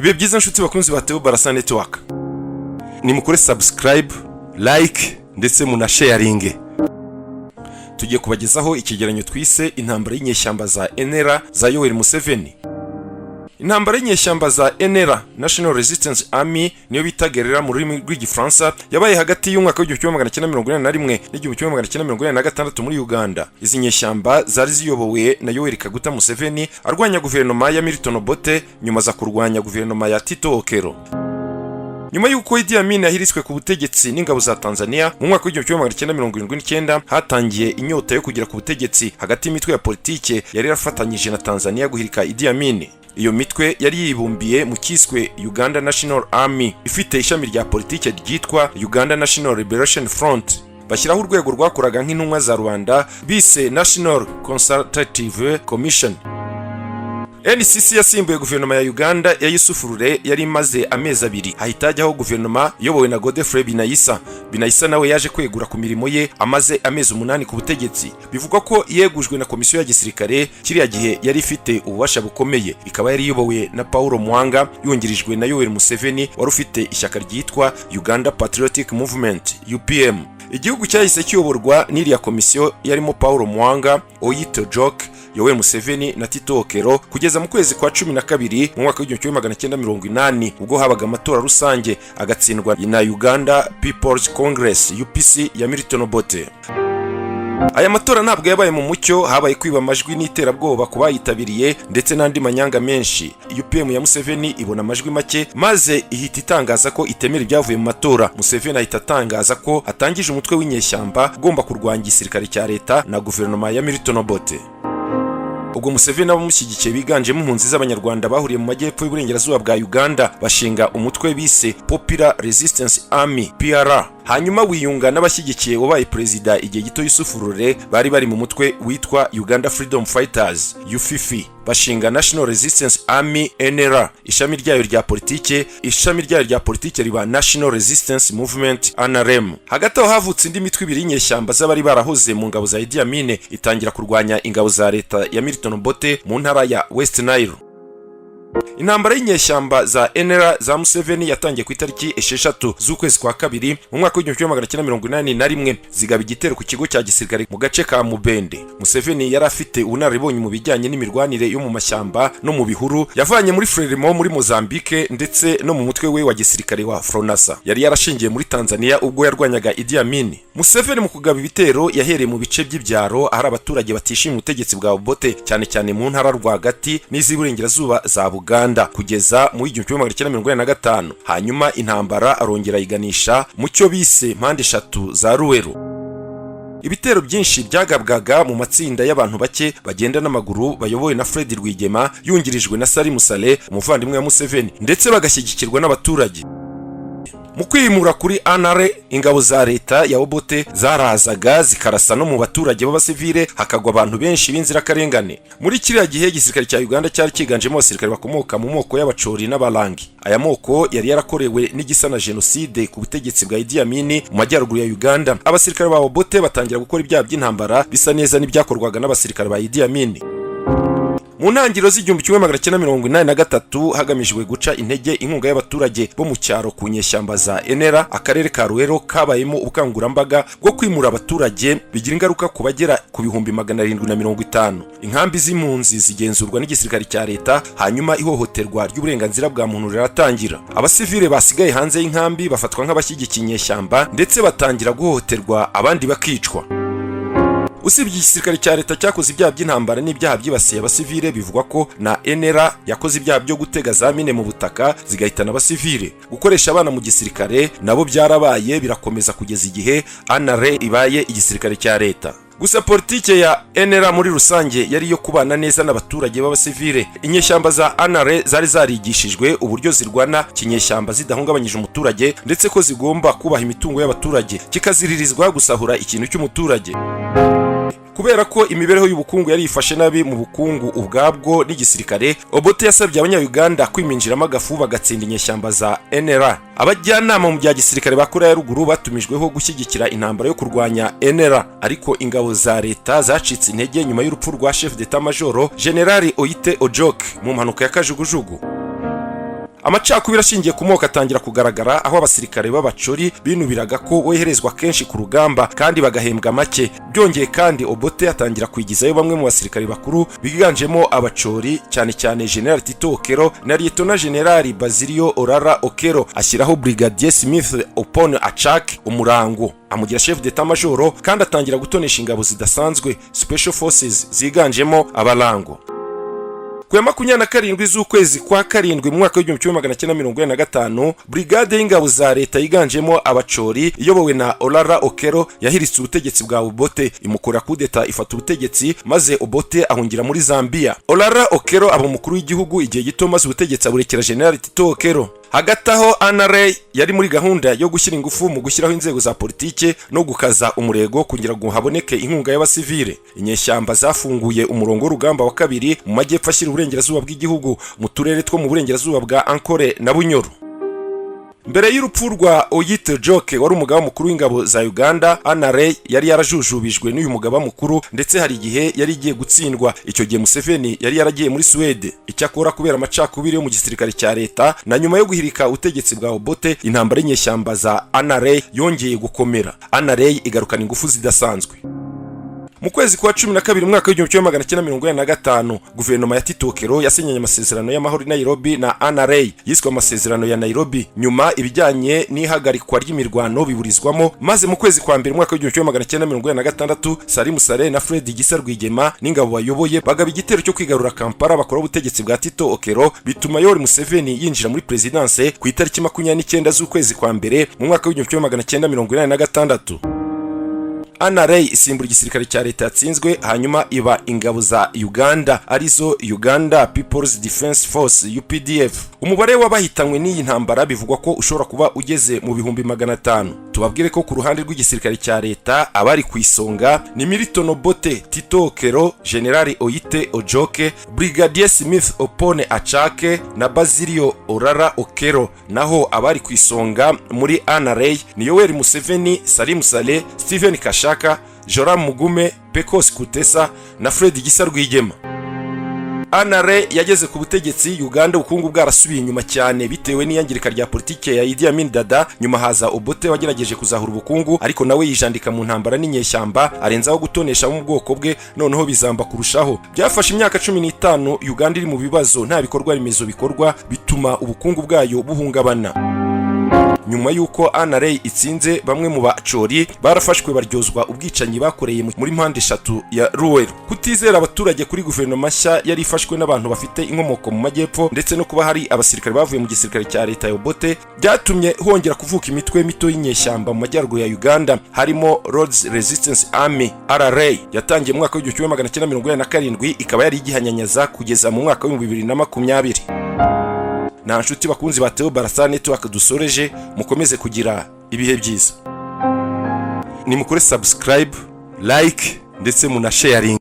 Ibi byiza nshuti bakunzi ba Theo Barasa Network. Ni mukore subscribe, like ndetse muna sharing. Tugiye kubagezaho ikigeranyo twise intambara y'inyeshyamba za NRA za Yoweri Museveni. Intambara y'inyeshyamba za NRA National Resistance Army niyo bitagerera mu rurimi rw'igifaransa yabaye hagati y'umwaka w'1941 n'1946 muri Uganda. Izi nyeshyamba zari ziyobowe na Yoweri Kaguta Museveni arwanya guverinoma ya Milton Obote nyuma za kurwanya guverinoma ya Tito Okello. Nyuma y'uko Idi Amin yahiriswe ku butegetsi n'ingabo za Tanzania mu mwaka w'1979 hatangiye inyota yo kugira ku butegetsi hagati y'imitwe ya politike yari yarafatanyije na Tanzania guhirika Idi Amin. Iyo mitwe yari yibumbiye mu kiswe Uganda National Army ifite ishami rya politike ryitwa Uganda National Liberation Front. Bashyiraho urwego rwakoraga nk'intumwa za Rwanda bise National Consultative Commission. NCC yasimbuye guverinoma ya Uganda ya Yusufurure yari imaze amezi abiri, hahita hajyaho guverinoma iyobowe na Godfrey Binayisa nawe yaje kwegura ku mirimo ye amaze amezi 8 ku butegetsi. Bivugwa ko yegujwe na komisiyo ya gisirikare kiriya gihe yari ifite ububasha bukomeye, ikaba yari iyobowe na Paulo Mwanga yungirijwe na Yoweri Museveni wari ufite ishyaka ryitwa Uganda Patriotic Movement UPM. Igihugu cyahise kiyoborwa n'iriya komisiyo yarimo Paulo Mwanga, Oyito Joke, Yoweri Museveni na Tito Okello kugeza mu kwezi kwa 12 mu mwaka w'1980 ubwo habaga amatora rusange agatsindwa na Uganda People's Congress UPC ya Milton Obote. Aya matora ntabwo yabaye mu mucyo, habaye kwiba amajwi n'iterabwoba ku bayitabiriye ndetse n'andi manyanga menshi. UPM ya Museveni ibona amajwi make maze ihita itangaza ko itemera ibyavuye mu matora. Museveni ahita atangaza ko atangije umutwe w'inyeshyamba ugomba kurwanya igisirikare cya leta na guverinoma ya Milton Obote. Ubwo Museveni abamushyigikiye biganjemo impunzi z'abanyarwanda bahuriye mu majyepfo y'uburengerazuba bwa Uganda bashinga umutwe bise Popular Resistance Army PRA. Hanyuma wiyunga n'abashyigikiye wabaye perezida igihe gito Yusufurure bari mu mutwe witwa Uganda Freedom Fighters UFF. Bashinga National Resistance Army NRA, ishami ryayo rya politike riba National Resistance Movement NRM. Hagati aho havutse indi mitwe ibiri y'inyeshyamba z'abari barahoze mu ngabo za Idi Amin itangira kurwanya ingabo za leta ya Milton Obote mu ntara ya West Nile. Intambara y'inyeshyamba za NRA za Museveni yatangiye ku itariki 6 z'ukwezi kwa kabiri mu mwaka w'1981 zigaba igitero ku kigo cya gisirikare mu gace ka Mubende. Museveni yari afite ubunararibonye mu bijyanye n'imirwanire yo mu mashyamba no mu bihuru, yavanye muri Frelimo muri Mozambique ndetse no mu mutwe we wa gisirikare wa Fronasa. Yari yarashingiye muri Tanzania ubwo yarwanyaga Idi Amin. Museveni mu kugaba ibitero yahereye mu bice by'ibyaro ahari abaturage batishimiye ubutegetsi bwa Obote, cyane cyane mu ntara rwagati n'iz'iburengerazuba za Uganda kugeza mu 1945. Hanyuma intambara arongera iganisha mu cyo bise mpande 3 za Ruweru. Ibitero byinshi byagabwaga mu matsinda y'abantu bake bagenda n'amaguru bayobowe na Rwigema yungirijwe na Saleh umuvandimwe wa Museveni ndetse bagashyigikirwa n'abaturage. Mu kwimura kuri NRA ingabo za leta ya Obote zarazaga zikarasa no mu baturage b'abasivile, hakagwa abantu benshi b'inzirakarengane. Muri kiriya gihe igisirikare cya Uganda cyari kiganjemo abasirikare bakomoka mu moko y'abacori n'abalangi. Aya moko yari yarakorewe n'igisa na genocide ku butegetsi bwa Idi Amin mu majyaruguru ya Uganda. Abasirikare ba Obote batangira gukora ibyaha by'intambara bisa neza n'ibyakorwaga n'abasirikare ba Idi Amin. Mu ntangiriro z'1983 hagamijwe guca intege inkunga y'abaturage bo mu cyaro ku nyeshyamba za NRA, akarere ka Ruwero kabayemo ubukangurambaga bwo kwimura abaturage bigira ingaruka ku bagera ku 750. Inkambi z'impunzi zigenzurwa n'igisirikare cya leta, hanyuma ihohoterwa ry'uburenganzira bwa muntu riratangira. Abasivile basigaye hanze y'inkambi bafatwa nk'abashyigikiye inyeshyamba ndetse batangira guhohoterwa abandi bakicwa. Usibye igisirikare cya leta cyakoze ibyaha by'intambara n'ibyaha byibasiye abasivile, bivugwa ko na NRA yakoze ibyaha byo gutega za mine mu butaka zigahitana abasivile. Gukoresha abana mu gisirikare nabo byarabaye birakomeza kugeza igihe NRA ibaye igisirikare cya leta. Gusa politike ya NRA muri rusange yari yo kubana neza n'abaturage b'abasivile. Inyeshyamba za NRA zari zarigishijwe uburyo zirwana kinyeshyamba zidahungabanyije umuturage ndetse ko zigomba kubaha imitungo y'abaturage, kikaziririzwa gusahura ikintu cy'umuturage. Kubera ko imibereho y'ubukungu yari ifashe nabi mu bukungu ubwabwo n'igisirikare, Obote yasabye abanya-Uganda kwiminjiramo agafu bagatsinda inyeshyamba za NRA. Abajyanama mu bya gisirikare ba Korea ya Ruguru batumijweho gushyigikira intambara yo kurwanya NRA, ariko ingabo za leta zacitse intege nyuma y'urupfu rwa chef d'état major General Oyite Ojoke mu mpanuka ya kajugujugu. amacakubiri ashingiye ku moko atangira kugaragara aho abasirikare b'abacori binubiraga ko boherezwa kenshi ku rugamba kandi bagahembwa make. Byongeye kandi Obote atangira kwigizayo bamwe mu basirikare bakuru biganjemo abacori, cyane cyane General Tito Okello na Lieutenant General Basilio Orara Okello, ashyiraho Brigadier Smith Opone Achak umurango, amugira chef d'état major, kandi atangira gutonesha ingabo zidasanzwe special forces ziganjemo abarango. Ku ya 27 z'ukwezi kwa karindwi mu mwaka w'1945 brigade y'ingabo za leta yiganjemo abacori iyobowe na Orara Okello yahiritse ubutegetsi bwa Obote, imukora kudeta ifata ubutegetsi, maze Obote ahungira muri Zambia. Orara Okello aba umukuru w'igihugu igihe gito, maze ubutegetsi aburekera General Tito Okello. Hagati aho NRA yari muri gahunda yo gushyira ingufu mu gushyiraho inzego za politike no gukaza umurego kugira ngo haboneke inkunga y'abasivile. Inyeshyamba zafunguye umurongo w'urugamba wa kabiri mu majyepfo ashyira uburengerazuba bw'igihugu mu turere two mu burengerazuba bwa Ankole na Bunyoro. Mbere y'urupfu rwa Oyite Joke wari umugaba mukuru w'ingabo za Uganda, NRA yari yarajujubijwe n'uyu mugaba mukuru, ndetse hari igihe yari igiye gutsindwa. Icyo gihe Museveni yari yaragiye muri Swede. Icyakora kubera amacakubiri yo mu gisirikare cya leta na nyuma yo guhirika ubutegetsi bwa Obote, intambara y'inyeshyamba za NRA yongeye gukomera. NRA igarukana ingufu zidasanzwe. Mu kwezi kwa 12 mwaka w'1945 guverinoma ya Tito Okello yasinyanye amasezerano y'amahoro i Nairobi na NRA, yiswe amasezerano ya Nairobi. Nyuma ibijyanye n'ihagarikwa ry'imirwano biburizwamo, maze mu kwezi kwa mbere mwaka w'1946 Salim Saleh na Rwigema n'ingabo bayoboye bagaba igitero cyo kwigarura Kampala bakora ubutegetsi bwa Tito Okello, bituma Museveni yinjira muri presidence ku itariki 29 z'ukwezi kwa mbere mu mwaka w'1986. NRA isimbura igisirikare cya leta yatsinzwe, hanyuma iba ingabo za Uganda arizo Uganda People's Defense Force UPDF. Umubare w'abahitanywe n'iyi ntambara bivugwa ko ushobora kuba ugeze mu bihumbi 500. Tubabwire ko ku ruhande rw'igisirikare cya leta abari ku isonga ni Milton Obote, Tito Okello, General Oyite Ojoke, Brigadier Smith Opone Achake na Basilio Orara Okello. Naho abari ku isonga muri NRA ni Yoweri Museveni, Salim Saleh, Stephen Kashaka, Joram Mugume, Pecos Kutesa na Rwigema. NRA yageze ku butegetsi Uganda ubukungu bwarasubiye inyuma cyane bitewe n'iyangirika rya politike ya Idi Amin Dada. Nyuma haza Obote wagerageje kuzahura ubukungu, ariko nawe yijandika mu ntambara n'inyeshyamba, arenzaho gutonesha mu bwoko bwe, noneho bizamba kurushaho. Byafashe imyaka 15 Uganda iri mu bibazo, nta bikorwa remezo bikorwa, bituma ubukungu bwayo buhungabana. Nyuma yuko NRA itsinze, bamwe mu bacori barafashwe baryozwa ubwicanyi bakoreye muri mpande eshatu ya Ruwero. Kutizera abaturage kuri guverinoma nshya yari ifashwe n'abantu bafite inkomoko mu majyepfo, ndetse no kuba hari abasirikare bavuye mu gisirikare cya leta ya Obote, byatumye hongera kuvuka imitwe mito y'inyeshyamba mu majyaruguru ya Uganda, harimo Lord's Resistance Army RRA yatangiye mu mwaka w'1947, ikaba yari igihanyanyaza kugeza mu mwaka w'2020. Na nshuti bakunzi ba Theo Barasa Network dusoreje, mukomeze kugira ibihe byiza. Nimukore subscribe, like ndetse munasharing.